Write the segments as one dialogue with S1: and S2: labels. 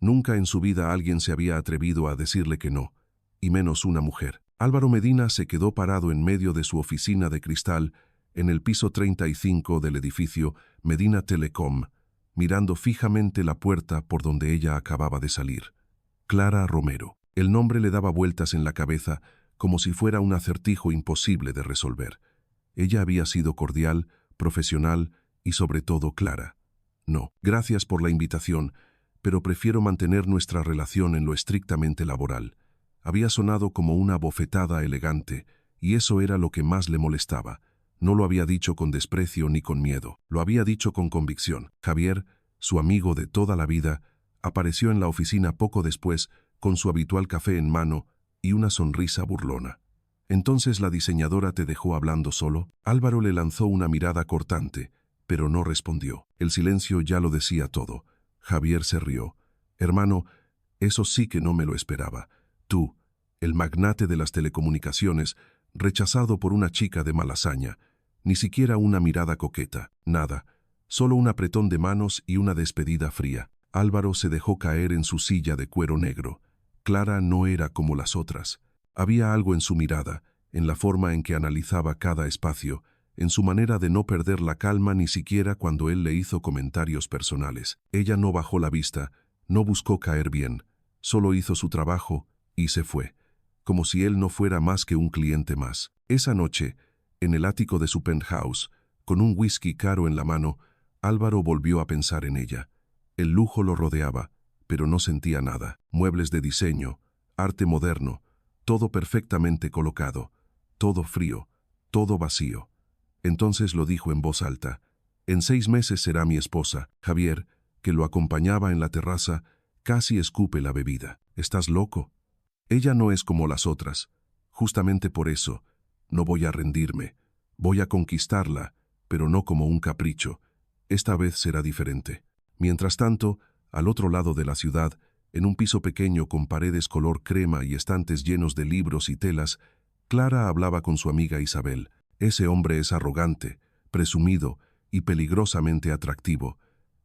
S1: Nunca en su vida alguien se había atrevido a decirle que no, y menos una mujer. Álvaro Medina se quedó parado en medio de su oficina de cristal en el piso 35 del edificio Medina Telecom, mirando fijamente la puerta por donde ella acababa de salir. Clara Romero. El nombre le daba vueltas en la cabeza como si fuera un acertijo imposible de resolver. Ella había sido cordial, profesional y sobre todo clara. No, gracias por la invitación, pero prefiero mantener nuestra relación en lo estrictamente laboral. Había sonado como una bofetada elegante, y eso era lo que más le molestaba. No lo había dicho con desprecio ni con miedo, lo había dicho con convicción. Javier, su amigo de toda la vida, apareció en la oficina poco después con su habitual café en mano y una sonrisa burlona. «¿Entonces la diseñadora te dejó hablando solo?» Álvaro le lanzó una mirada cortante, pero no respondió. El silencio ya lo decía todo. Javier se rió. «Hermano, eso sí que no me lo esperaba. Tú, el magnate de las telecomunicaciones, rechazado por una chica de Malasaña. Ni siquiera una mirada coqueta, nada. Solo un apretón de manos y una despedida fría». Álvaro se dejó caer en su silla de cuero negro. Clara no era como las otras. Había algo en su mirada, en la forma en que analizaba cada espacio, en su manera de no perder la calma ni siquiera cuando él le hizo comentarios personales. Ella no bajó la vista, no buscó caer bien, solo hizo su trabajo y se fue, como si él no fuera más que un cliente más. Esa noche, en el ático de su penthouse, con un whisky caro en la mano, Álvaro volvió a pensar en ella. El lujo lo rodeaba, pero no sentía nada. Muebles de diseño, arte moderno, todo perfectamente colocado, todo frío, todo vacío. Entonces lo dijo en voz alta. «En 6 meses será mi esposa». Javier, que lo acompañaba en la terraza, casi escupe la bebida. «¿Estás loco? Ella no es como las otras. Justamente por eso, no voy a rendirme. Voy a conquistarla, pero no como un capricho. Esta vez será diferente». Mientras tanto, al otro lado de la ciudad, en un piso pequeño con paredes color crema y estantes llenos de libros y telas, Clara hablaba con su amiga Isabel. «Ese hombre es arrogante, presumido y peligrosamente atractivo».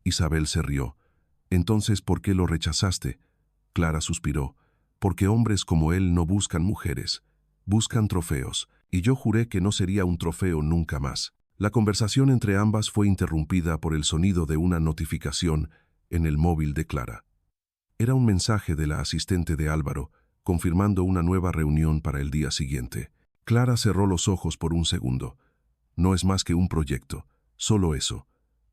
S1: Isabel se rió. «Entonces, ¿por qué lo rechazaste?» Clara suspiró. «Porque hombres como él no buscan mujeres, buscan trofeos, y yo juré que no sería un trofeo nunca más». La conversación entre ambas fue interrumpida por el sonido de una notificación en el móvil de Clara. Era un mensaje de la asistente de Álvaro, confirmando una nueva reunión para el día siguiente. Clara cerró los ojos por un segundo. No es más que un proyecto, solo eso.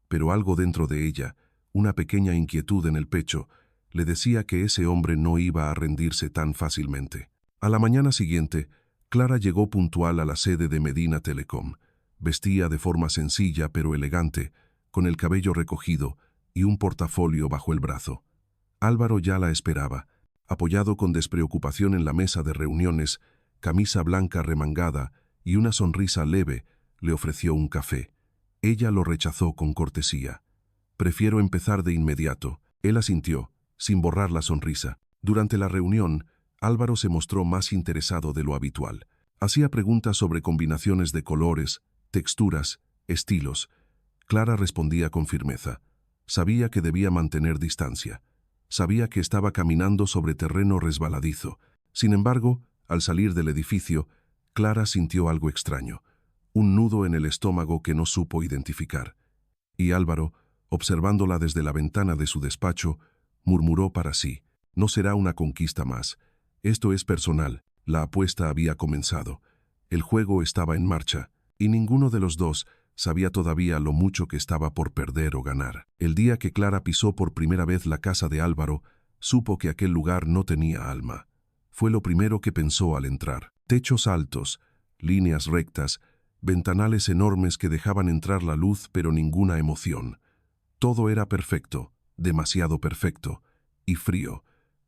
S1: Pero algo dentro de ella, una pequeña inquietud en el pecho, le decía que ese hombre no iba a rendirse tan fácilmente. A la mañana siguiente, Clara llegó puntual a la sede de Medina Telecom. Vestía de forma sencilla pero elegante, con el cabello recogido y un portafolio bajo el brazo. Álvaro ya la esperaba, apoyado con despreocupación en la mesa de reuniones, camisa blanca remangada y una sonrisa leve, le ofreció un café. Ella lo rechazó con cortesía. «Prefiero empezar de inmediato». Él asintió, sin borrar la sonrisa. Durante la reunión, Álvaro se mostró más interesado de lo habitual. Hacía preguntas sobre combinaciones de colores, texturas, estilos. Clara respondía con firmeza. Sabía que debía mantener distancia. Sabía que estaba caminando sobre terreno resbaladizo. Sin embargo, al salir del edificio, Clara sintió algo extraño, un nudo en el estómago que no supo identificar. Y Álvaro, observándola desde la ventana de su despacho, murmuró para sí: «No será una conquista más. Esto es personal». La apuesta había comenzado. El juego estaba en marcha. Y ninguno de los dos sabía todavía lo mucho que estaba por perder o ganar. El día que Clara pisó por primera vez la casa de Álvaro, supo que aquel lugar no tenía alma. Fue lo primero que pensó al entrar. Techos altos, líneas rectas, ventanales enormes que dejaban entrar la luz pero ninguna emoción. Todo era perfecto, demasiado perfecto, y frío,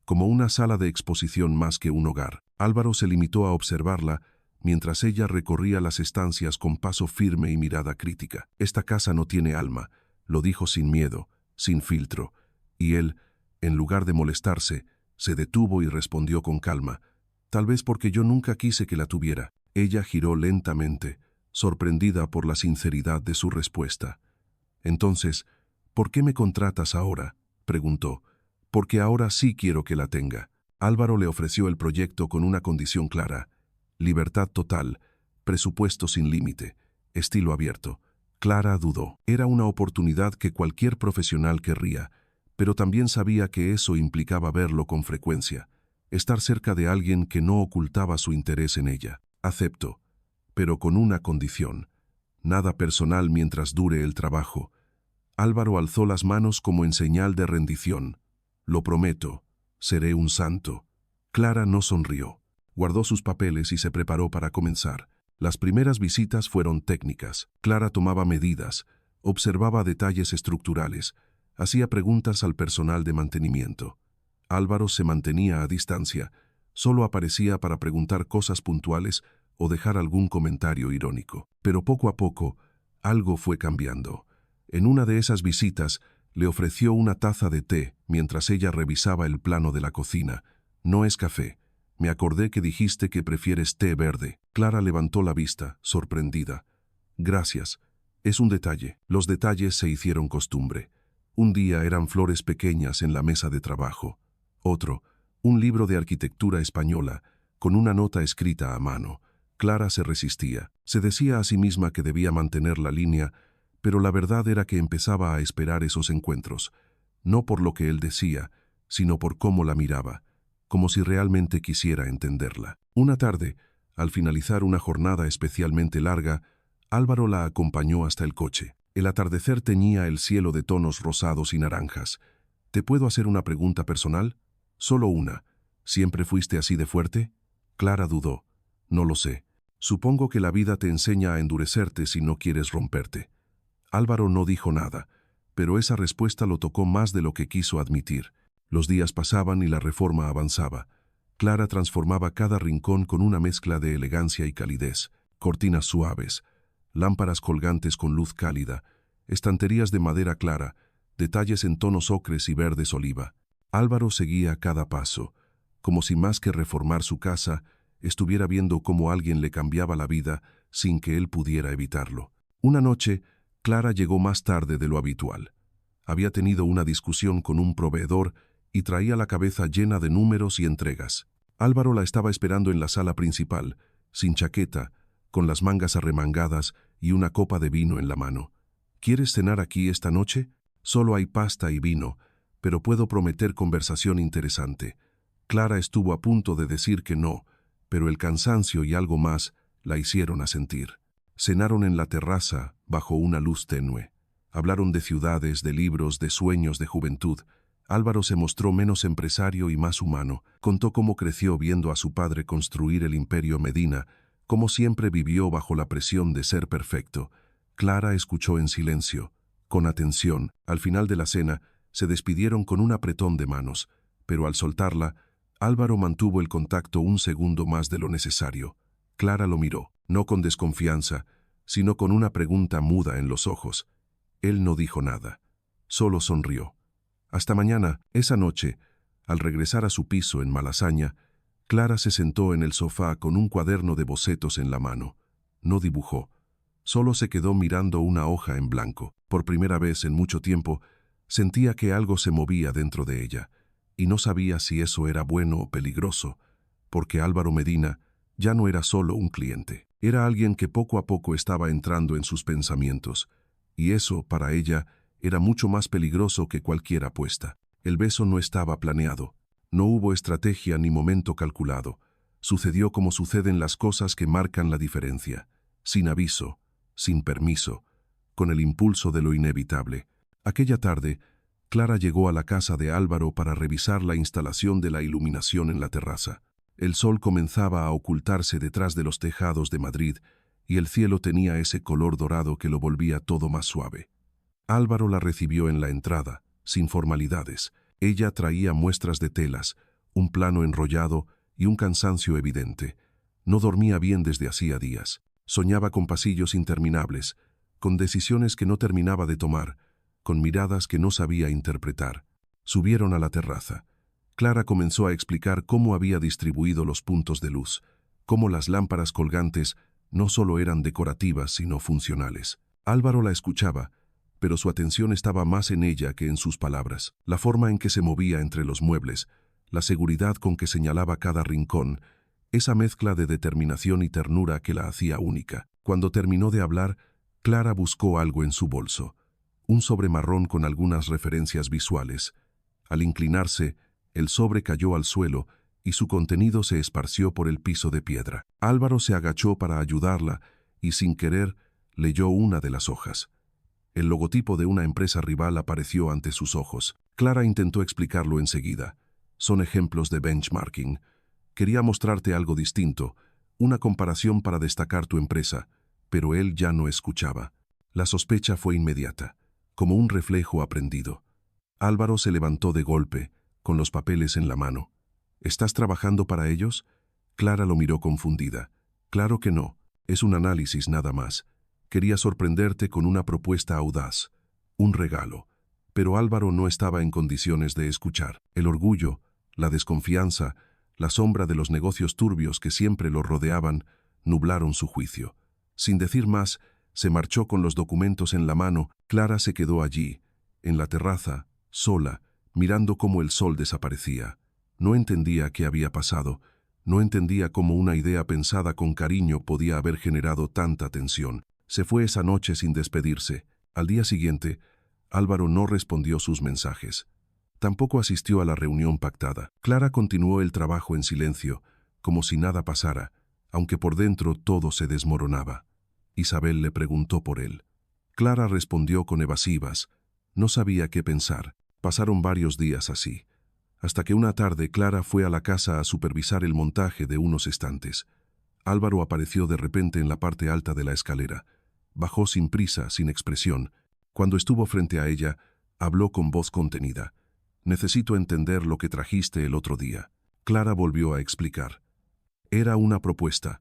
S1: como una sala de exposición más que un hogar. Álvaro se limitó a observarla mientras ella recorría las estancias con paso firme y mirada crítica. «Esta casa no tiene alma», lo dijo sin miedo, sin filtro, y él, en lugar de molestarse, se detuvo y respondió con calma: «Tal vez porque yo nunca quise que la tuviera». Ella giró lentamente, sorprendida por la sinceridad de su respuesta. «Entonces, ¿por qué me contratas ahora?», preguntó. porque ahora sí quiero que la tenga. Álvaro le ofreció el proyecto con una condición clara: libertad total, presupuesto sin límite, estilo abierto. Clara dudó. Era una oportunidad que cualquier profesional querría, pero también sabía que eso implicaba verlo con frecuencia, estar cerca de alguien que no ocultaba su interés en ella. Acepto, pero con una condición: nada personal mientras dure el trabajo. Álvaro alzó las manos como en señal de rendición. Lo prometo, seré un santo. Clara no sonrió. Guardó sus papeles y se preparó para comenzar. Las primeras visitas fueron técnicas. Clara tomaba medidas, observaba detalles estructurales, hacía preguntas al personal de mantenimiento. Álvaro se mantenía a distancia, solo aparecía para preguntar cosas puntuales o dejar algún comentario irónico. Pero poco a poco, algo fue cambiando. En una de esas visitas, le ofreció una taza de té mientras ella revisaba el plano de la cocina. No es café. Me acordé que dijiste que prefieres té verde. Clara levantó la vista, sorprendida. Gracias. Es un detalle. Los detalles se hicieron costumbre. Un día eran flores pequeñas en la mesa de trabajo. Otro, un libro de arquitectura española, con una nota escrita a mano. Clara se resistía. Se decía a sí misma que debía mantener la línea, pero la verdad era que empezaba a esperar esos encuentros, no por lo que él decía, sino por cómo la miraba, como si realmente quisiera entenderla. Una tarde, al finalizar una jornada especialmente larga, Álvaro la acompañó hasta el coche. El atardecer teñía el cielo de tonos rosados y naranjas. ¿Te puedo hacer una pregunta personal? Solo una. ¿Siempre fuiste así de fuerte? Clara dudó. No lo sé. Supongo que la vida te enseña a endurecerte si no quieres romperte. Álvaro no dijo nada, pero esa respuesta lo tocó más de lo que quiso admitir. Los días pasaban y la reforma avanzaba. Clara transformaba cada rincón con una mezcla de elegancia y calidez. Cortinas suaves, lámparas colgantes con luz cálida, estanterías de madera clara, detalles en tonos ocres y verdes oliva. Álvaro seguía cada paso, como si más que reformar su casa, estuviera viendo cómo alguien le cambiaba la vida sin que él pudiera evitarlo. Una noche, Clara llegó más tarde de lo habitual. Había tenido una discusión con un proveedor y traía la cabeza llena de números y entregas. Álvaro la estaba esperando en la sala principal, sin chaqueta, con las mangas arremangadas y una copa de vino en la mano. ¿Quieres cenar aquí esta noche? Solo hay pasta y vino, pero puedo prometer conversación interesante. Clara estuvo a punto de decir que no, pero el cansancio y algo más la hicieron asentir. Cenaron en la terraza, bajo una luz tenue. Hablaron de ciudades, de libros, de sueños, de juventud. Álvaro se mostró menos empresario y más humano. Contó cómo creció viendo a su padre construir el imperio Medina, cómo siempre vivió bajo la presión de ser perfecto. Clara escuchó en silencio, con atención. Al final de la cena, se despidieron con un apretón de manos, pero al soltarla, Álvaro mantuvo el contacto un segundo más de lo necesario. Clara lo miró, no con desconfianza, sino con una pregunta muda en los ojos. Él no dijo nada, solo sonrió. Hasta mañana. Esa noche, al regresar a su piso en Malasaña, Clara se sentó en el sofá con un cuaderno de bocetos en la mano. No dibujó, solo se quedó mirando una hoja en blanco. Por primera vez en mucho tiempo, sentía que algo se movía dentro de ella, y no sabía si eso era bueno o peligroso, porque Álvaro Medina ya no era solo un cliente. Era alguien que poco a poco estaba entrando en sus pensamientos, y eso, para ella, era mucho más peligroso que cualquier apuesta. El beso no estaba planeado, no hubo estrategia ni momento calculado. Sucedió como suceden las cosas que marcan la diferencia, sin aviso, sin permiso, con el impulso de lo inevitable. Aquella tarde, Clara llegó a la casa de Álvaro para revisar la instalación de la iluminación en la terraza. El sol comenzaba a ocultarse detrás de los tejados de Madrid y el cielo tenía ese color dorado que lo volvía todo más suave. Álvaro la recibió en la entrada, sin formalidades. Ella traía muestras de telas, un plano enrollado y un cansancio evidente. No dormía bien desde hacía días. Soñaba con pasillos interminables, con decisiones que no terminaba de tomar, con miradas que no sabía interpretar. Subieron a la terraza. Clara comenzó a explicar cómo había distribuido los puntos de luz, cómo las lámparas colgantes no solo eran decorativas sino funcionales. Álvaro la escuchaba, pero su atención estaba más en ella que en sus palabras. La forma en que se movía entre los muebles, la seguridad con que señalaba cada rincón, esa mezcla de determinación y ternura que la hacía única. Cuando terminó de hablar, Clara buscó algo en su bolso, un sobre marrón con algunas referencias visuales. Al inclinarse, el sobre cayó al suelo y su contenido se esparció por el piso de piedra. Álvaro se agachó para ayudarla y, sin querer, leyó una de las hojas. El logotipo de una empresa rival apareció ante sus ojos. Clara intentó explicarlo enseguida. Son ejemplos de benchmarking. Quería mostrarte algo distinto, una comparación para destacar tu empresa, pero él ya no escuchaba. La sospecha fue inmediata, como un reflejo aprendido. Álvaro se levantó de golpe, con los papeles en la mano. ¿Estás trabajando para ellos? Clara lo miró confundida. Claro que no, es un análisis nada más. Quería sorprenderte con una propuesta audaz, un regalo. Pero Álvaro no estaba en condiciones de escuchar. El orgullo, la desconfianza, la sombra de los negocios turbios que siempre lo rodeaban, nublaron su juicio. Sin decir más, se marchó con los documentos en la mano. Clara se quedó allí, en la terraza, sola, mirando cómo el sol desaparecía. No entendía qué había pasado, no entendía cómo una idea pensada con cariño podía haber generado tanta tensión. Se fue esa noche sin despedirse. Al día siguiente, Álvaro no respondió sus mensajes. Tampoco asistió a la reunión pactada. Clara continuó el trabajo en silencio, como si nada pasara, aunque por dentro todo se desmoronaba. Isabel le preguntó por él. Clara respondió con evasivas. No sabía qué pensar. Pasaron varios días así, hasta que una tarde Clara fue a la casa a supervisar el montaje de unos estantes. Álvaro apareció de repente en la parte alta de la escalera. Bajó sin prisa, sin expresión. Cuando estuvo frente a ella, habló con voz contenida. «Necesito entender lo que trajiste el otro día». Clara volvió a explicar. Era una propuesta,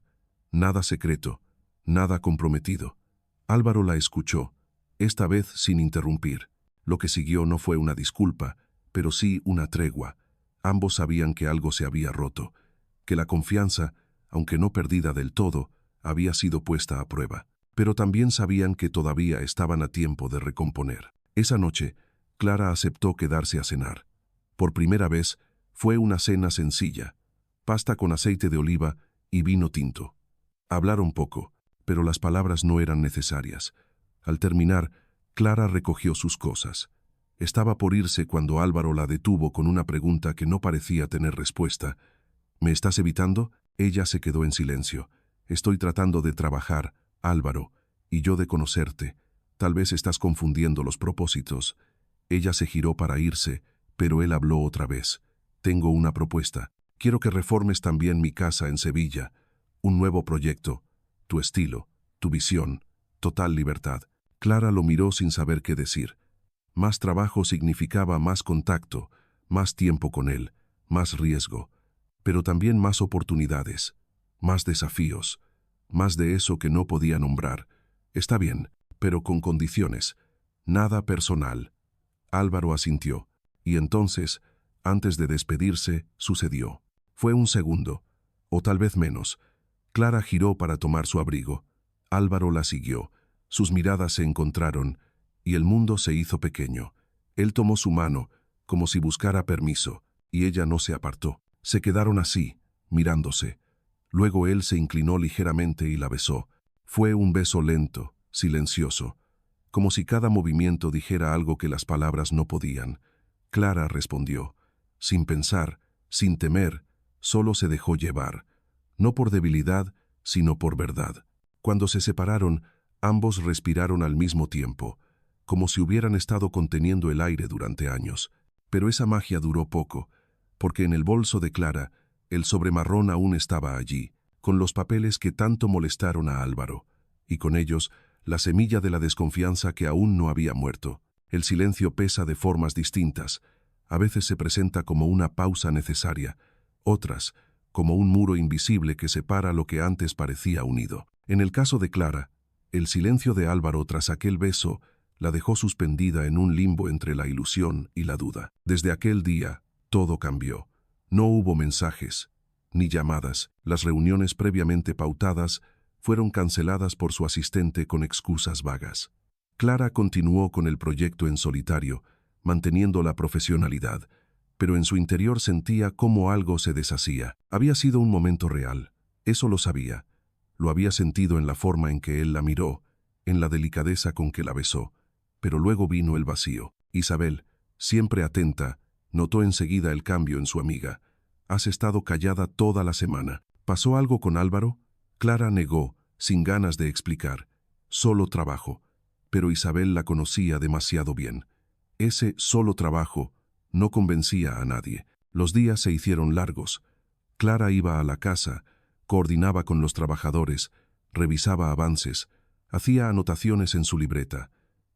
S1: nada secreto, nada comprometido. Álvaro la escuchó, esta vez sin interrumpir. Lo que siguió no fue una disculpa, pero sí una tregua. Ambos sabían que algo se había roto, que la confianza, aunque no perdida del todo, había sido puesta a prueba. Pero también sabían que todavía estaban a tiempo de recomponer. Esa noche, Clara aceptó quedarse a cenar. Por primera vez, fue una cena sencilla, pasta con aceite de oliva y vino tinto. Hablaron poco, pero las palabras no eran necesarias. Al terminar, Clara recogió sus cosas. Estaba por irse cuando Álvaro la detuvo con una pregunta que no parecía tener respuesta. «¿Me estás evitando?» Ella se quedó en silencio. «Estoy tratando de trabajar, Álvaro, y yo de conocerte. Tal vez estás confundiendo los propósitos». Ella se giró para irse, pero él habló otra vez. «Tengo una propuesta. Quiero que reformes también mi casa en Sevilla. Un nuevo proyecto. Tu estilo, tu visión, total libertad». Clara lo miró sin saber qué decir. Más trabajo significaba más contacto, más tiempo con él, más riesgo, pero también más oportunidades, más desafíos, más de eso que no podía nombrar. «Está bien, pero con condiciones. Nada personal». Álvaro asintió, y entonces, antes de despedirse, sucedió. Fue un segundo, o tal vez menos. Clara giró para tomar su abrigo. Álvaro la siguió. Sus miradas se encontraron, y el mundo se hizo pequeño. Él tomó su mano, como si buscara permiso, y ella no se apartó. Se quedaron así, mirándose. Luego él se inclinó ligeramente y la besó. Fue un beso lento, silencioso, como si cada movimiento dijera algo que las palabras no podían. Clara respondió, sin pensar, sin temer, solo se dejó llevar, no por debilidad, sino por verdad. Cuando se separaron, ambos respiraron al mismo tiempo, como si hubieran estado conteniendo el aire durante años. Pero esa magia duró poco, porque en el bolso de Clara, el sobremarrón aún estaba allí, con los papeles que tanto molestaron a Álvaro, y con ellos la semilla de la desconfianza que aún no había muerto. El silencio pesa de formas distintas. A veces se presenta como una pausa necesaria, otras como un muro invisible que separa lo que antes parecía unido. En el caso de Clara, el silencio de Álvaro tras aquel beso la dejó suspendida en un limbo entre la ilusión y la duda. Desde aquel día, todo cambió. No hubo mensajes, ni llamadas. Las reuniones previamente pautadas fueron canceladas por su asistente con excusas vagas. Clara continuó con el proyecto en solitario, manteniendo la profesionalidad, pero en su interior sentía cómo algo se deshacía. Había sido un momento real, eso lo sabía. Lo había sentido en la forma en que él la miró, en la delicadeza con que la besó, pero luego vino el vacío. Isabel, siempre atenta, notó enseguida el cambio en su amiga. «Has estado callada toda la semana. ¿Pasó algo con Álvaro?» Clara negó, sin ganas de explicar. «Solo trabajo». Pero Isabel la conocía demasiado bien. Ese solo trabajo no convencía a nadie. Los días se hicieron largos. Clara iba a la casa, coordinaba con los trabajadores, revisaba avances, hacía anotaciones en su libreta.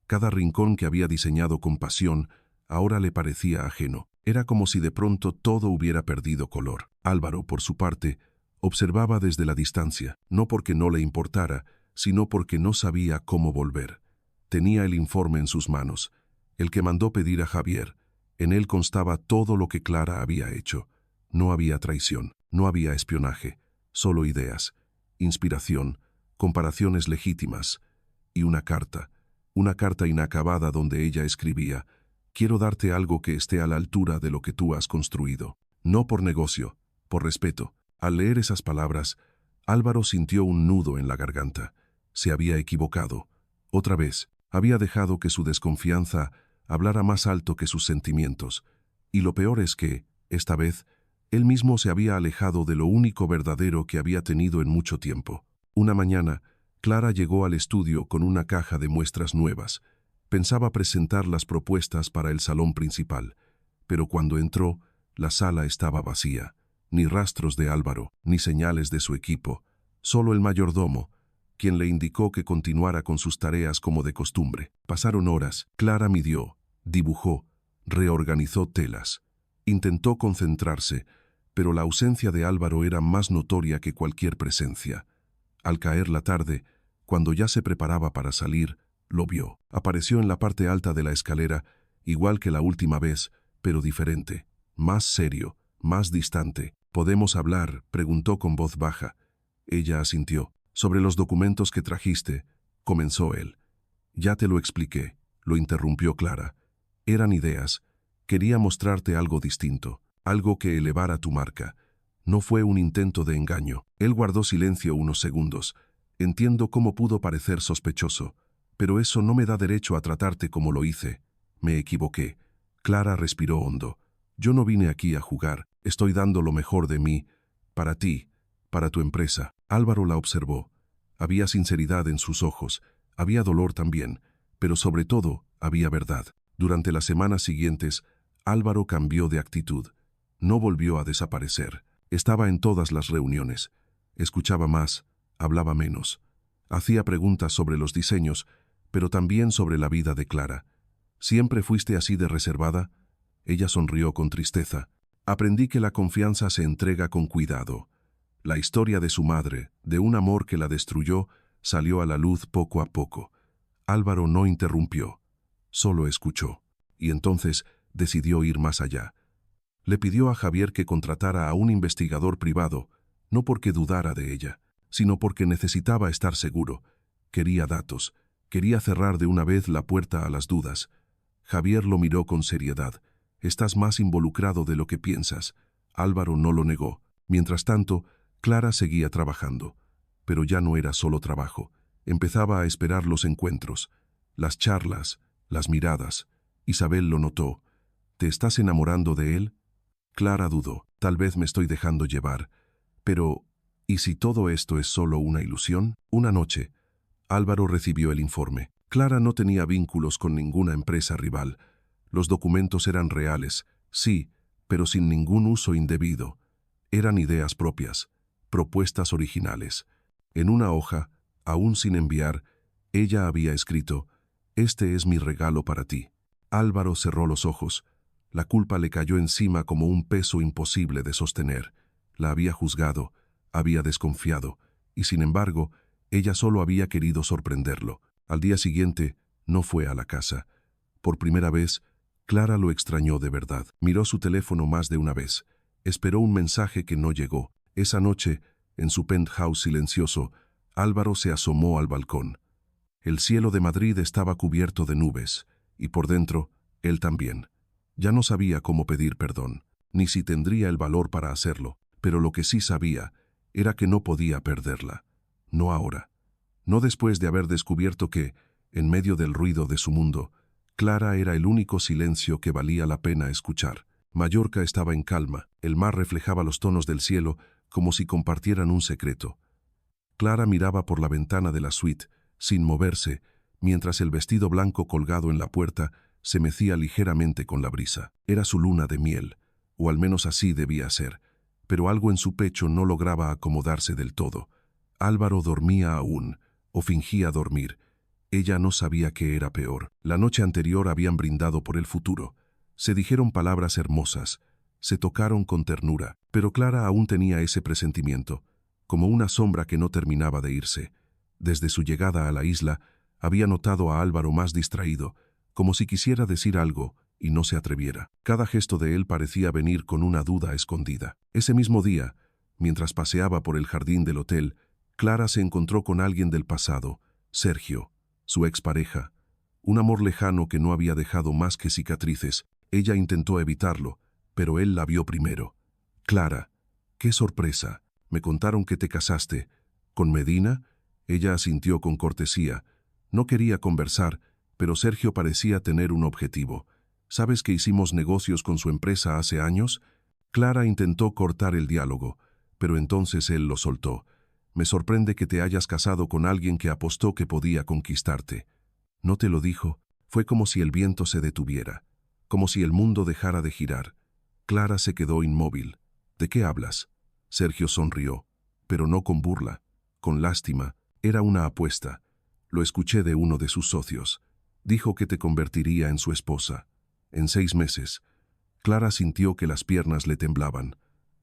S1: Cada rincón que había diseñado con pasión ahora le parecía ajeno. Era como si de pronto todo hubiera perdido color. Álvaro, por su parte, observaba desde la distancia, no porque no le importara, sino porque no sabía cómo volver. Tenía el informe en sus manos, el que mandó pedir a Javier. En él constaba todo lo que Clara había hecho. No había traición, no había espionaje, solo ideas, inspiración, comparaciones legítimas y una carta inacabada donde ella escribía: «Quiero darte algo que esté a la altura de lo que tú has construido». No por negocio, por respeto. Al leer esas palabras, Álvaro sintió un nudo en la garganta. Se había equivocado. Otra vez, había dejado que su desconfianza hablara más alto que sus sentimientos. Y lo peor es que, esta vez, él mismo se había alejado de lo único verdadero que había tenido en mucho tiempo. Una mañana, Clara llegó al estudio con una caja de muestras nuevas. Pensaba presentar las propuestas para el salón principal, pero cuando entró, la sala estaba vacía. Ni rastros de Álvaro, ni señales de su equipo. Solo el mayordomo, quien le indicó que continuara con sus tareas como de costumbre. Pasaron horas. Clara midió, dibujó, reorganizó telas. Intentó concentrarse, pero la ausencia de Álvaro era más notoria que cualquier presencia. Al caer la tarde, cuando ya se preparaba para salir, lo vio. Apareció en la parte alta de la escalera, igual que la última vez, pero diferente, más serio, más distante. «¿Podemos hablar?», preguntó con voz baja. Ella asintió. «Sobre los documentos que trajiste», comenzó él. «Ya te lo expliqué», lo interrumpió Clara. «Eran ideas. Quería mostrarte algo distinto, algo que elevara tu marca. No fue un intento de engaño». Él guardó silencio unos segundos. «Entiendo cómo pudo parecer sospechoso, pero eso no me da derecho a tratarte como lo hice. Me equivoqué». Clara respiró hondo. «Yo no vine aquí a jugar. Estoy dando lo mejor de mí, para ti, para tu empresa». Álvaro la observó. Había sinceridad en sus ojos, había dolor también, pero sobre todo había verdad. Durante las semanas siguientes, Álvaro cambió de actitud. No volvió a desaparecer. Estaba en todas las reuniones. Escuchaba más, hablaba menos. Hacía preguntas sobre los diseños, pero también sobre la vida de Clara. «¿Siempre fuiste así de reservada?». Ella sonrió con tristeza. «Aprendí que la confianza se entrega con cuidado». La historia de su madre, de un amor que la destruyó, salió a la luz poco a poco. Álvaro no interrumpió, solo escuchó. Y entonces decidió ir más allá. Le pidió a Javier que contratara a un investigador privado, no porque dudara de ella, sino porque necesitaba estar seguro. Quería datos, quería cerrar de una vez la puerta a las dudas. Javier lo miró con seriedad. «Estás más involucrado de lo que piensas». Álvaro no lo negó. Mientras tanto, Clara seguía trabajando. Pero ya no era solo trabajo. Empezaba a esperar los encuentros, las charlas, las miradas. Isabel lo notó. «¿Te estás enamorando de él?». Clara dudó. «Tal vez me estoy dejando llevar. Pero, ¿y si todo esto es solo una ilusión?». Una noche, Álvaro recibió el informe. Clara no tenía vínculos con ninguna empresa rival. Los documentos eran reales, sí, pero sin ningún uso indebido. Eran ideas propias, propuestas originales. En una hoja, aún sin enviar, ella había escrito: «Este es mi regalo para ti». Álvaro cerró los ojos. La culpa le cayó encima como un peso imposible de sostener. La había juzgado, había desconfiado, y sin embargo, ella solo había querido sorprenderlo. Al día siguiente, no fue a la casa. Por primera vez, Clara lo extrañó de verdad. Miró su teléfono más de una vez. Esperó un mensaje que no llegó. Esa noche, en su penthouse silencioso, Álvaro se asomó al balcón. El cielo de Madrid estaba cubierto de nubes, y por dentro, él también. Ya no sabía cómo pedir perdón, ni si tendría el valor para hacerlo, pero lo que sí sabía era que no podía perderla. No ahora. No después de haber descubierto que, en medio del ruido de su mundo, Clara era el único silencio que valía la pena escuchar. Mallorca estaba en calma, el mar reflejaba los tonos del cielo como si compartieran un secreto. Clara miraba por la ventana de la suite, sin moverse, mientras el vestido blanco colgado en la puerta se mecía ligeramente con la brisa. Era su luna de miel, o al menos así debía ser, pero algo en su pecho no lograba acomodarse del todo. Álvaro dormía aún, o fingía dormir. Ella no sabía qué era peor. La noche anterior habían brindado por el futuro. Se dijeron palabras hermosas, se tocaron con ternura, pero Clara aún tenía ese presentimiento, como una sombra que no terminaba de irse. Desde su llegada a la isla, había notado a Álvaro más distraído, como si quisiera decir algo y no se atreviera. Cada gesto de él parecía venir con una duda escondida. Ese mismo día, mientras paseaba por el jardín del hotel, Clara se encontró con alguien del pasado, Sergio, su expareja. Un amor lejano que no había dejado más que cicatrices. Ella intentó evitarlo, pero él la vio primero. «Clara, qué sorpresa. Me contaron que te casaste. ¿Con Medina?» Ella asintió con cortesía. No quería conversar, pero Sergio parecía tener un objetivo. «¿Sabes que hicimos negocios con su empresa hace años?» Clara intentó cortar el diálogo, pero entonces él lo soltó. «Me sorprende que te hayas casado con alguien que apostó que podía conquistarte». «¿No te lo dijo?» Fue como si el viento se detuviera, como si el mundo dejara de girar. Clara se quedó inmóvil. «¿De qué hablas?» Sergio sonrió, pero no con burla, con lástima. Era una apuesta. Lo escuché de uno de sus socios. Dijo que te convertiría en su esposa. En 6 meses. Clara sintió que las piernas le temblaban.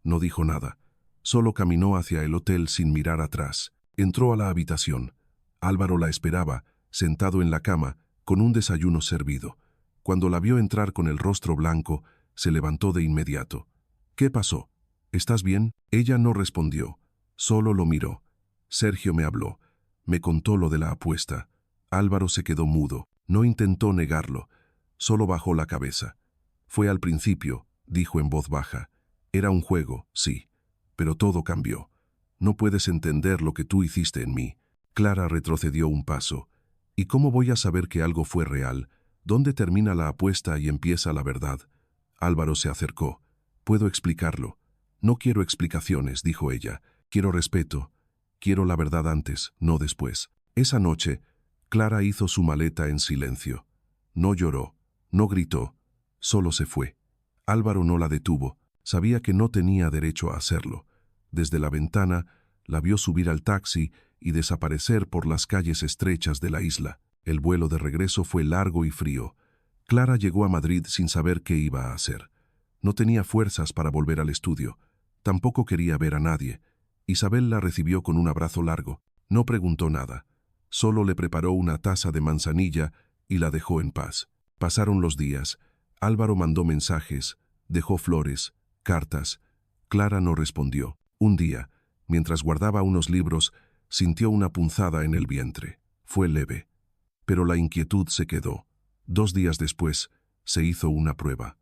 S1: No dijo nada. Solo caminó hacia el hotel sin mirar atrás. Entró a la habitación. Álvaro la esperaba, sentado en la cama, con un desayuno servido. Cuando la vio entrar con el rostro blanco, se levantó de inmediato. «¿Qué pasó? ¿Estás bien?» Ella no respondió. Solo lo miró. Sergio me habló. Me contó lo de la apuesta. Álvaro se quedó mudo. No intentó negarlo. Solo bajó la cabeza. «Fue al principio», dijo en voz baja. «Era un juego, sí. Pero todo cambió. No puedes entender lo que tú hiciste en mí». Clara retrocedió un paso. «¿Y cómo voy a saber que algo fue real? ¿Dónde termina la apuesta y empieza la verdad?» Álvaro se acercó. «Puedo explicarlo». «No quiero explicaciones», dijo ella. «Quiero respeto. Quiero la verdad antes, no después». Esa noche, Clara hizo su maleta en silencio. No lloró, no gritó, solo se fue. Álvaro no la detuvo. Sabía que no tenía derecho a hacerlo. Desde la ventana, la vio subir al taxi y desaparecer por las calles estrechas de la isla. El vuelo de regreso fue largo y frío. Clara llegó a Madrid sin saber qué iba a hacer. No tenía fuerzas para volver al estudio. Tampoco quería ver a nadie. Isabel la recibió con un abrazo largo. No preguntó nada. Solo le preparó una taza de manzanilla y la dejó en paz. Pasaron los días. Álvaro mandó mensajes, dejó flores, cartas. Clara no respondió. Un día, mientras guardaba unos libros, sintió una punzada en el vientre. Fue leve. Pero la inquietud se quedó. 2 días después, se hizo una prueba.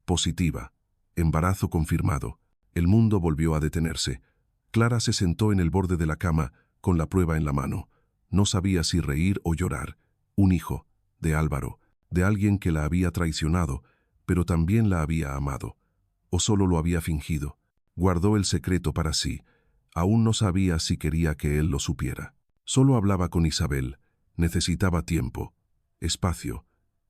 S1: Positiva. Embarazo confirmado. El mundo volvió a detenerse. Clara se sentó en el borde de la cama, con la prueba en la mano. No sabía si reír o llorar. Un hijo, de Álvaro, de alguien que la había traicionado, pero también la había amado. O solo lo había fingido. Guardó el secreto para sí. Aún no sabía si quería que él lo supiera. Solo hablaba con Isabel. Necesitaba tiempo, espacio.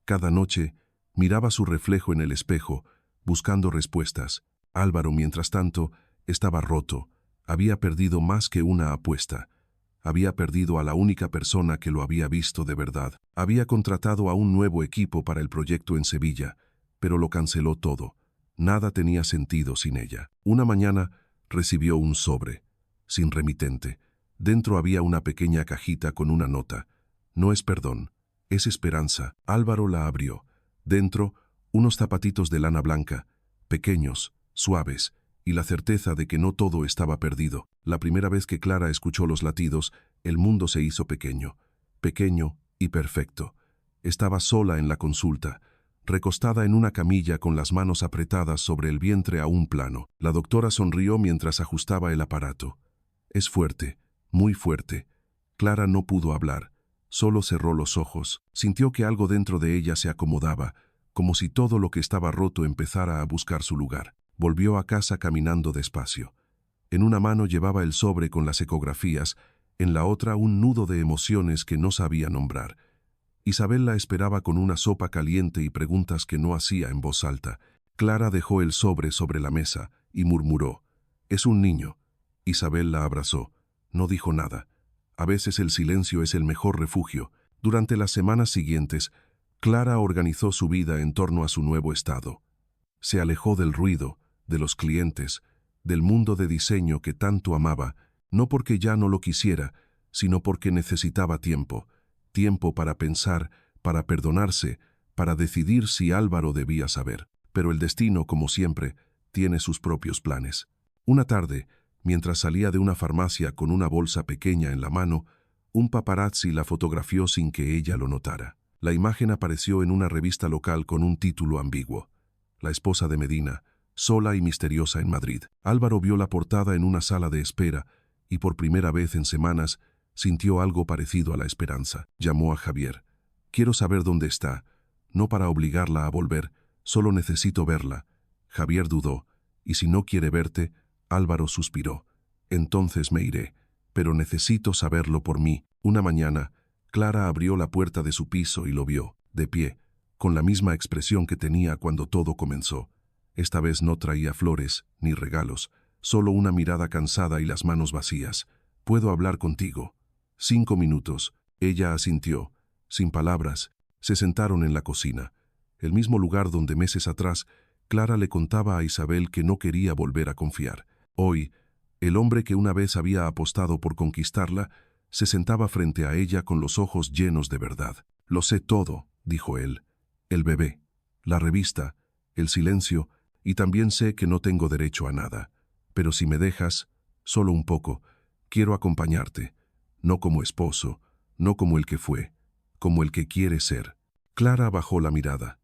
S1: Cada noche miraba su reflejo en el espejo, buscando respuestas. Álvaro, mientras tanto, estaba roto. Había perdido más que una apuesta. Había perdido a la única persona que lo había visto de verdad. Había contratado a un nuevo equipo para el proyecto en Sevilla, pero lo canceló todo. Nada tenía sentido sin ella. Una mañana recibió un sobre, sin remitente. Dentro había una pequeña cajita con una nota. «No es perdón, es esperanza». Álvaro la abrió. Dentro, unos zapatitos de lana blanca, pequeños, suaves, y la certeza de que no todo estaba perdido. La primera vez que Clara escuchó los latidos, el mundo se hizo pequeño. pequeño y perfecto. Estaba sola en la consulta, recostada en una camilla con las manos apretadas sobre el vientre aún plano. La doctora sonrió mientras ajustaba el aparato. Es fuerte, muy fuerte. Clara no pudo hablar, solo cerró los ojos. Sintió que algo dentro de ella se acomodaba, como si todo lo que estaba roto empezara a buscar su lugar. Volvió a casa caminando despacio. En una mano llevaba el sobre con las ecografías, en la otra un nudo de emociones que no sabía nombrar. Isabel la esperaba con una sopa caliente y preguntas que no hacía en voz alta. Clara dejó el sobre la mesa y murmuró: «Es un niño». Isabel la abrazó. No dijo nada. A veces el silencio es el mejor refugio. Durante las semanas siguientes, Clara organizó su vida en torno a su nuevo estado. Se alejó del ruido, de los clientes, del mundo de diseño que tanto amaba, no porque ya no lo quisiera, sino porque necesitaba tiempo. Tiempo para pensar, para perdonarse, para decidir si Álvaro debía saber. Pero el destino, como siempre, tiene sus propios planes. Una tarde, mientras salía de una farmacia con una bolsa pequeña en la mano, un paparazzi la fotografió sin que ella lo notara. La imagen apareció en una revista local con un título ambiguo: La esposa de Medina, sola y misteriosa en Madrid. Álvaro vio la portada en una sala de espera y por primera vez en semanas sintió algo parecido a la esperanza. Llamó a Javier. «Quiero saber dónde está. No para obligarla a volver, solo necesito verla». Javier dudó. «¿Y si no quiere verte?». Álvaro suspiró. «Entonces me iré, pero necesito saberlo por mí». Una mañana, Clara abrió la puerta de su piso y lo vio, de pie, con la misma expresión que tenía cuando todo comenzó. Esta vez no traía flores ni regalos, solo una mirada cansada y las manos vacías. «¿Puedo hablar contigo?». 5 minutos. Ella asintió. Sin palabras, se sentaron en la cocina, el mismo lugar donde meses atrás Clara le contaba a Isabel que no quería volver a confiar. Hoy, el hombre que una vez había apostado por conquistarla se sentaba frente a ella con los ojos llenos de verdad. «Lo sé todo», dijo él. «El bebé, la revista, el silencio, y también sé que no tengo derecho a nada. Pero si me dejas, solo un poco, quiero acompañarte. No como esposo, no como el que fue, como el que quiere ser». Clara bajó la mirada.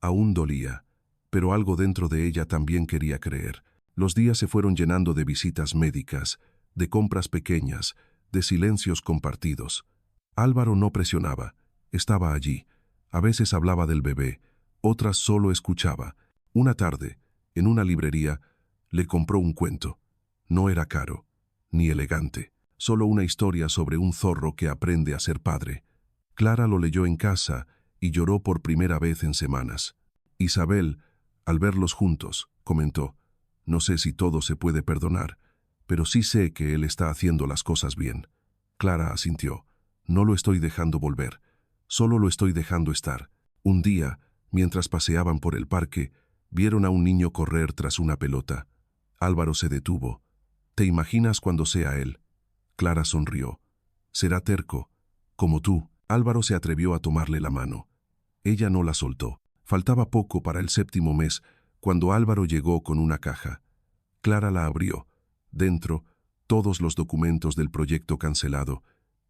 S1: Aún dolía, pero algo dentro de ella también quería creer. Los días se fueron llenando de visitas médicas, de compras pequeñas, de silencios compartidos. Álvaro no presionaba, estaba allí. A veces hablaba del bebé, otras solo escuchaba. Una tarde, en una librería, le compró un cuento. No era caro, ni elegante. Solo una historia sobre un zorro que aprende a ser padre. Clara lo leyó en casa y lloró por primera vez en semanas. Isabel, al verlos juntos, comentó: «No sé si todo se puede perdonar, pero sí sé que él está haciendo las cosas bien». Clara asintió. «No lo estoy dejando volver, solo lo estoy dejando estar». Un día, mientras paseaban por el parque, vieron a un niño correr tras una pelota. Álvaro se detuvo. «¿Te imaginas cuando sea él?». Clara sonrió. «Será terco, como tú». Álvaro se atrevió a tomarle la mano. Ella no la soltó. Faltaba poco para el 7º mes, cuando Álvaro llegó con una caja. Clara la abrió. Dentro, todos los documentos del proyecto cancelado,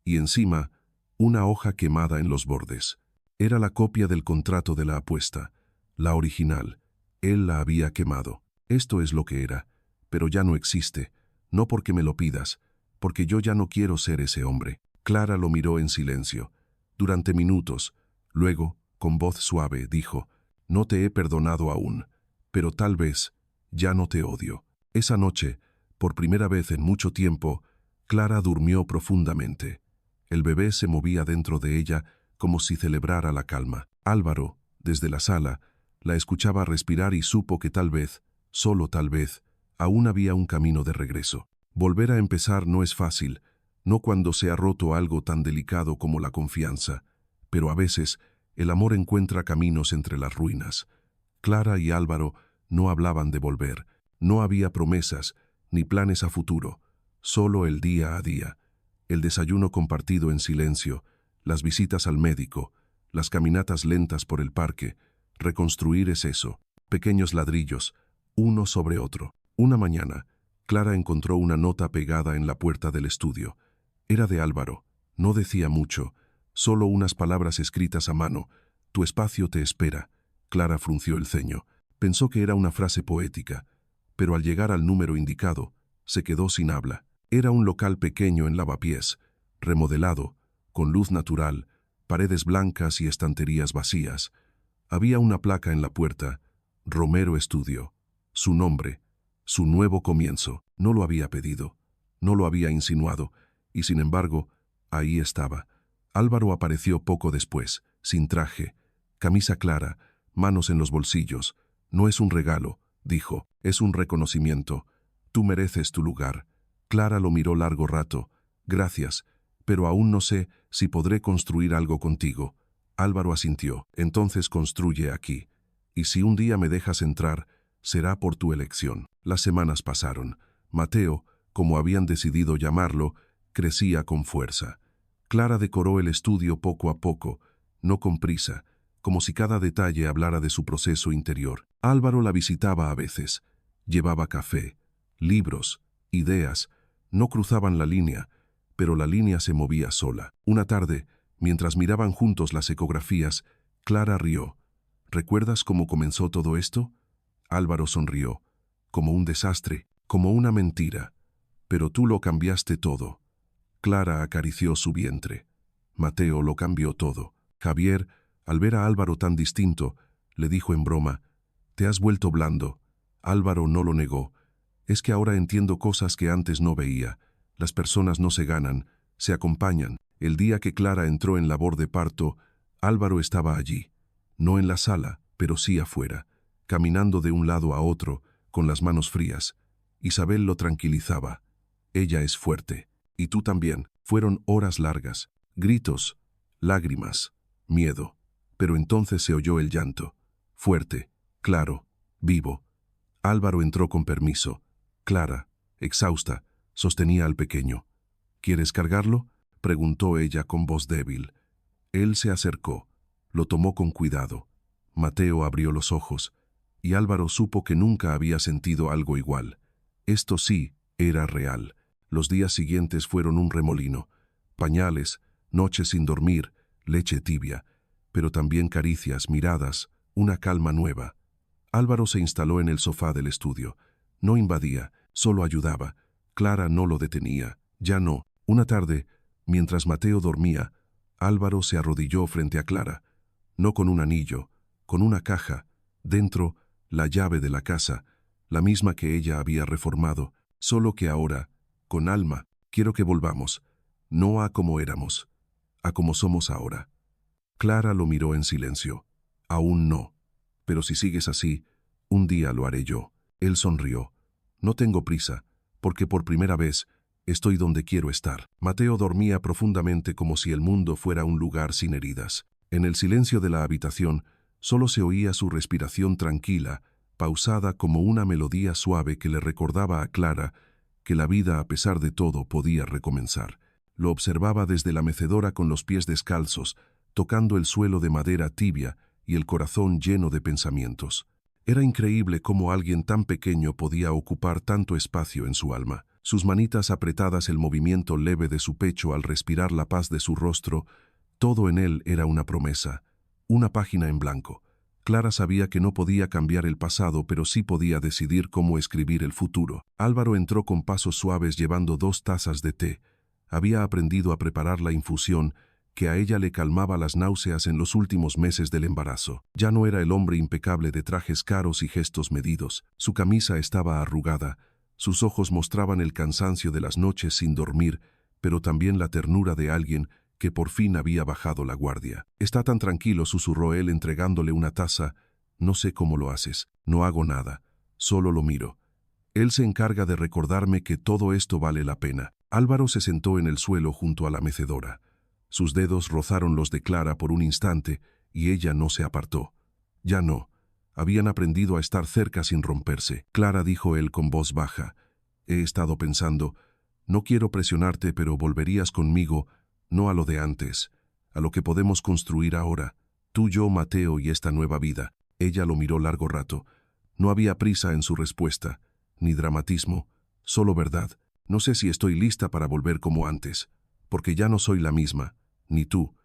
S1: y encima, una hoja quemada en los bordes. Era la copia del contrato de la apuesta, la original. Él la había quemado. «Esto es lo que era, pero ya no existe. No porque me lo pidas, porque yo ya no quiero ser ese hombre». Clara lo miró en silencio. Durante minutos, luego, con voz suave, dijo: «No te he perdonado aún, pero tal vez ya no te odio». Esa noche, por primera vez en mucho tiempo, Clara durmió profundamente. El bebé se movía dentro de ella como si celebrara la calma. Álvaro, desde la sala, la escuchaba respirar y supo que tal vez, solo tal vez, aún había un camino de regreso. Volver a empezar no es fácil, no cuando se ha roto algo tan delicado como la confianza, pero a veces el amor encuentra caminos entre las ruinas. Clara y Álvaro no hablaban de volver, no había promesas ni planes a futuro, solo el día a día, el desayuno compartido en silencio, las visitas al médico, las caminatas lentas por el parque. Reconstruir es eso, pequeños ladrillos, uno sobre otro. Una mañana, Clara encontró una nota pegada en la puerta del estudio. Era de Álvaro, no decía mucho, Solo unas palabras escritas a mano. Tu espacio te espera. Clara frunció el ceño. Pensó que era una frase poética, pero al llegar al número indicado, se quedó sin habla. Era un local pequeño en Lavapiés, remodelado, con luz natural, paredes blancas y estanterías vacías. Había una placa en la puerta, Romero Estudio. Su nombre, su nuevo comienzo. No lo había pedido, no lo había insinuado, y sin embargo, ahí estaba. Álvaro apareció poco después, sin traje, camisa clara, manos en los bolsillos. No es un regalo, dijo, es un reconocimiento. Tú mereces tu lugar. Clara lo miró largo rato. Gracias, pero aún no sé si podré construir algo contigo. Álvaro asintió. Entonces construye aquí. Y si un día me dejas entrar, será por tu elección. Las semanas pasaron. Mateo, como habían decidido llamarlo, crecía con fuerza. Clara decoró el estudio poco a poco, no con prisa, como si cada detalle hablara de su proceso interior. Álvaro la visitaba a veces. Llevaba café, libros, ideas. No cruzaban la línea, pero la línea se movía sola. Una tarde, mientras miraban juntos las ecografías, Clara rió. ¿Recuerdas cómo comenzó todo esto? Álvaro sonrió. Como un desastre, como una mentira. Pero tú lo cambiaste todo. Clara acarició su vientre. Mateo lo cambió todo. Javier, al ver a Álvaro tan distinto, le dijo en broma, «Te has vuelto blando». Álvaro no lo negó. «Es que ahora entiendo cosas que antes no veía. Las personas no se ganan, se acompañan». El día que Clara entró en labor de parto, Álvaro estaba allí. No en la sala, pero sí afuera, caminando de un lado a otro, con las manos frías. Isabel lo tranquilizaba. «Ella es fuerte. Y tú también». Fueron horas largas, gritos, lágrimas, miedo. Pero entonces se oyó el llanto. Fuerte, claro, vivo. Álvaro entró con permiso. Clara, exhausta, sostenía al pequeño. «¿Quieres cargarlo?», preguntó ella con voz débil. Él se acercó, lo tomó con cuidado. Mateo abrió los ojos, y Álvaro supo que nunca había sentido algo igual. Esto sí, era real. Los días siguientes fueron un remolino. Pañales, noches sin dormir, leche tibia, pero también caricias, miradas, una calma nueva. Álvaro se instaló en el sofá del estudio. No invadía, solo ayudaba. Clara no lo detenía, ya no. Una tarde, mientras Mateo dormía, Álvaro se arrodilló frente a Clara. No con un anillo, con una caja. Dentro, la llave de la casa, la misma que ella había reformado, solo que ahora, con alma. Quiero que volvamos, no a como éramos, a como somos ahora. Clara lo miró en silencio. Aún no. Pero si sigues así, un día lo haré yo. Él sonrió. No tengo prisa, porque por primera vez estoy donde quiero estar. Mateo dormía profundamente como si el mundo fuera un lugar sin heridas. En el silencio de la habitación, solo se oía su respiración tranquila, pausada como una melodía suave que le recordaba a Clara que la vida a pesar de todo podía recomenzar. Lo observaba desde la mecedora con los pies descalzos, tocando el suelo de madera tibia y el corazón lleno de pensamientos. Era increíble cómo alguien tan pequeño podía ocupar tanto espacio en su alma. Sus manitas apretadas, el movimiento leve de su pecho al respirar la paz de su rostro, todo en él era una promesa, una página en blanco. Clara sabía que no podía cambiar el pasado, pero sí podía decidir cómo escribir el futuro. Álvaro entró con pasos suaves llevando 2 tazas de té. Había aprendido a preparar la infusión que a ella le calmaba las náuseas en los últimos meses del embarazo. Ya no era el hombre impecable de trajes caros y gestos medidos. Su camisa estaba arrugada, sus ojos mostraban el cansancio de las noches sin dormir, pero también la ternura de alguien que por fin había bajado la guardia. «Está tan tranquilo», susurró él entregándole una taza. «No sé cómo lo haces, no hago nada, solo lo miro. Él se encarga de recordarme que todo esto vale la pena». Álvaro se sentó en el suelo junto a la mecedora. Sus dedos rozaron los de Clara por un instante y ella no se apartó. Ya no. Habían aprendido a estar cerca sin romperse. «Clara», dijo él con voz baja, «he estado pensando, no quiero presionarte, pero volverías conmigo, no a lo de antes, a lo que podemos construir ahora, tú, yo, Mateo y esta nueva vida». Ella lo miró largo rato. No había prisa en su respuesta, ni dramatismo, solo verdad. «No sé si estoy lista para volver como antes, porque ya no soy la misma, ni tú,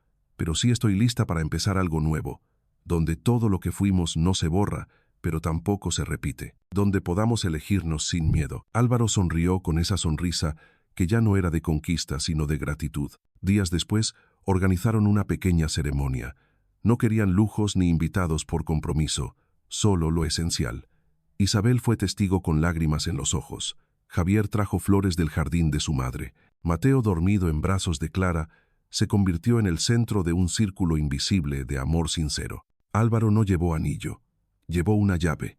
S1: pero sí estoy lista para empezar algo nuevo, donde todo lo que fuimos no se borra, pero tampoco se repite, donde podamos elegirnos sin miedo. Álvaro sonrió con esa sonrisa que ya no era de conquista, sino de gratitud. Días después, organizaron una pequeña ceremonia. No querían lujos ni invitados por compromiso, solo lo esencial. Isabel fue testigo con lágrimas en los ojos. Javier trajo flores del jardín de su madre. Mateo, dormido en brazos de Clara, se convirtió en el centro de un círculo invisible de amor sincero. Álvaro no llevó anillo. Llevó una llave,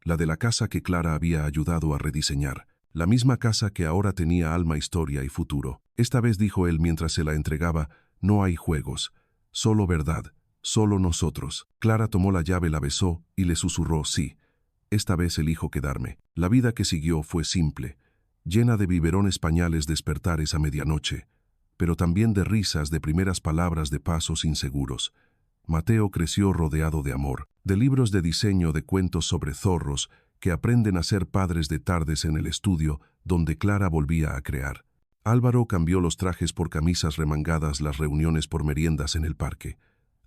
S1: la de la casa que Clara había ayudado a rediseñar, la misma casa que ahora tenía alma, historia y futuro. Esta vez, dijo él mientras se la entregaba, no hay juegos, solo verdad, solo nosotros. Clara tomó la llave, la besó y le susurró, sí, esta vez elijo quedarme. La vida que siguió fue simple, llena de biberones, pañales, despertares a medianoche, pero también de risas, de primeras palabras, de pasos inseguros. Mateo creció rodeado de amor, de libros de diseño, de cuentos sobre zorros que aprenden a ser padres, de tardes en el estudio donde Clara volvía a crear. Álvaro cambió los trajes por camisas remangadas, las reuniones por meriendas en el parque.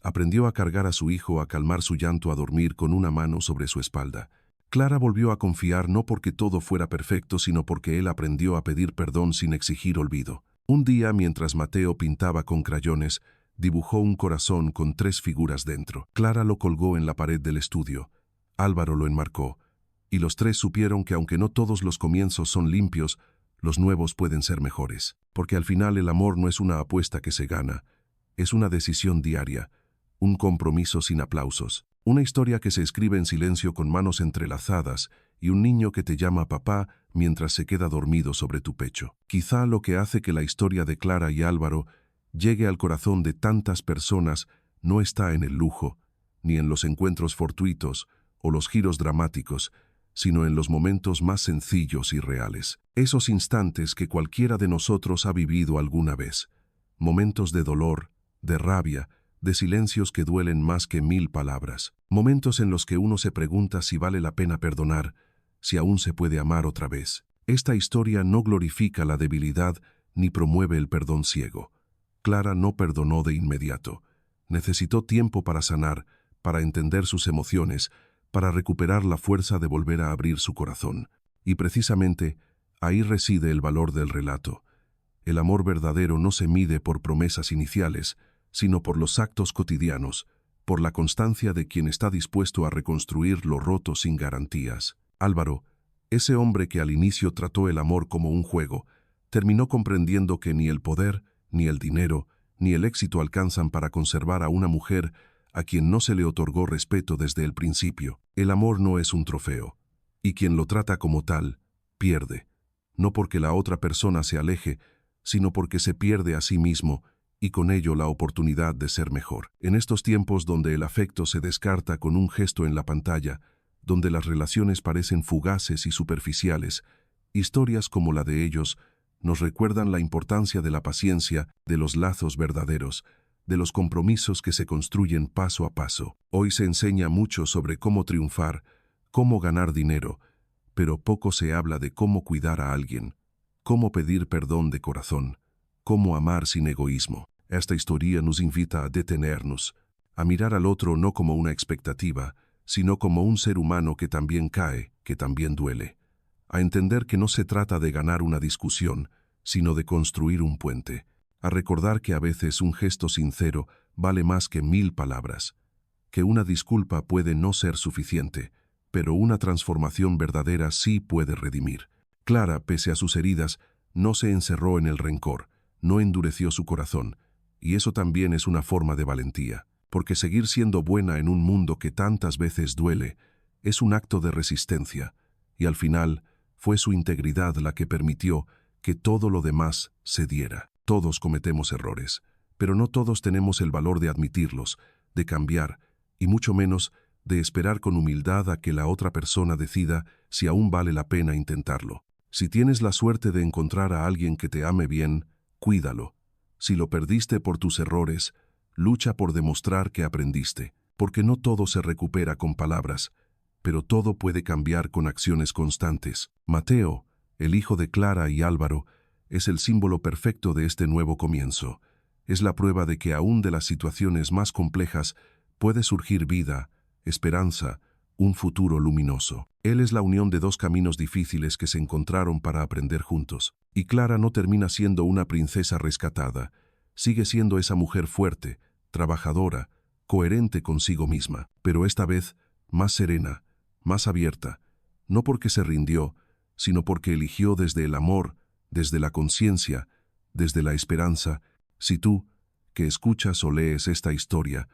S1: Aprendió a cargar a su hijo, a calmar su llanto, a dormir con una mano sobre su espalda. Clara volvió a confiar, no porque todo fuera perfecto, sino porque él aprendió a pedir perdón sin exigir olvido. Un día, mientras Mateo pintaba con crayones, dibujó un corazón con 3 figuras dentro. Clara lo colgó en la pared del estudio. Álvaro lo enmarcó. Y los 3 supieron que aunque no todos los comienzos son limpios, los nuevos pueden ser mejores. Porque al final el amor no es una apuesta que se gana. Es una decisión diaria. Un compromiso sin aplausos. Una historia que se escribe en silencio, con manos entrelazadas, y un niño que te llama papá mientras se queda dormido sobre tu pecho. Quizá lo que hace que la historia de Clara y Álvaro llegue al corazón de tantas personas no está en el lujo, ni en los encuentros fortuitos o los giros dramáticos, sino en los momentos más sencillos y reales. Esos instantes que cualquiera de nosotros ha vivido alguna vez. Momentos de dolor, de rabia, de silencios que duelen más que 1000 palabras. Momentos en los que uno se pregunta si vale la pena perdonar, si aún se puede amar otra vez. Esta historia no glorifica la debilidad ni promueve el perdón ciego. Clara no perdonó de inmediato. Necesitó tiempo para sanar, para entender sus emociones, para recuperar la fuerza de volver a abrir su corazón. Y precisamente ahí reside el valor del relato. El amor verdadero no se mide por promesas iniciales, sino por los actos cotidianos, por la constancia de quien está dispuesto a reconstruir lo roto sin garantías. Álvaro, ese hombre que al inicio trató el amor como un juego, terminó comprendiendo que ni el poder, ni el dinero, ni el éxito alcanzan para conservar a una mujer a quien no se le otorgó respeto desde el principio. El amor no es un trofeo, y quien lo trata como tal, pierde, no porque la otra persona se aleje, sino porque se pierde a sí mismo y con ello la oportunidad de ser mejor. En estos tiempos donde el afecto se descarta con un gesto en la pantalla, donde las relaciones parecen fugaces y superficiales, historias como la de ellos nos recuerdan la importancia de la paciencia, de los lazos verdaderos, de los compromisos que se construyen paso a paso. Hoy se enseña mucho sobre cómo triunfar, cómo ganar dinero, pero poco se habla de cómo cuidar a alguien, cómo pedir perdón de corazón, cómo amar sin egoísmo. Esta historia nos invita a detenernos, a mirar al otro no como una expectativa, sino como un ser humano que también cae, que también duele. A entender que no se trata de ganar una discusión, sino de construir un puente. A recordar que a veces un gesto sincero vale más que 1000 palabras. Que una disculpa puede no ser suficiente, pero una transformación verdadera sí puede redimir. Clara, pese a sus heridas, no se encerró en el rencor, no endureció su corazón, y eso también es una forma de valentía, porque seguir siendo buena en un mundo que tantas veces duele es un acto de resistencia, y al final fue su integridad la que permitió que todo lo demás se diera. Todos cometemos errores, pero no todos tenemos el valor de admitirlos, de cambiar, y mucho menos de esperar con humildad a que la otra persona decida si aún vale la pena intentarlo. Si tienes la suerte de encontrar a alguien que te ame bien, cuídalo. Si lo perdiste por tus errores, lucha por demostrar que aprendiste, porque no todo se recupera con palabras, pero todo puede cambiar con acciones constantes. Mateo, el hijo de Clara y Álvaro, es el símbolo perfecto de este nuevo comienzo. Es la prueba de que aún de las situaciones más complejas puede surgir vida, esperanza, un futuro luminoso. Él es la unión de dos caminos difíciles que se encontraron para aprender juntos. Y Clara no termina siendo una princesa rescatada. Sigue siendo esa mujer fuerte, trabajadora, coherente consigo misma, pero esta vez más serena, más abierta, no porque se rindió, sino porque eligió desde el amor, desde la conciencia, desde la esperanza. Si tú, que escuchas o lees esta historia,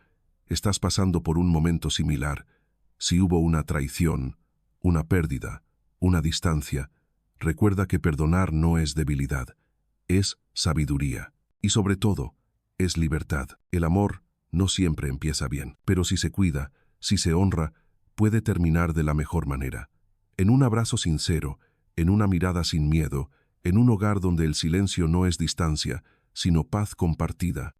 S1: estás pasando por un momento similar, si hubo una traición, una pérdida, una distancia, recuerda que perdonar no es debilidad, es sabiduría. Y sobre todo, es libertad. El amor no siempre empieza bien, pero si se cuida, si se honra, puede terminar de la mejor manera. En un abrazo sincero, en una mirada sin miedo, en un hogar donde el silencio no es distancia, sino paz compartida.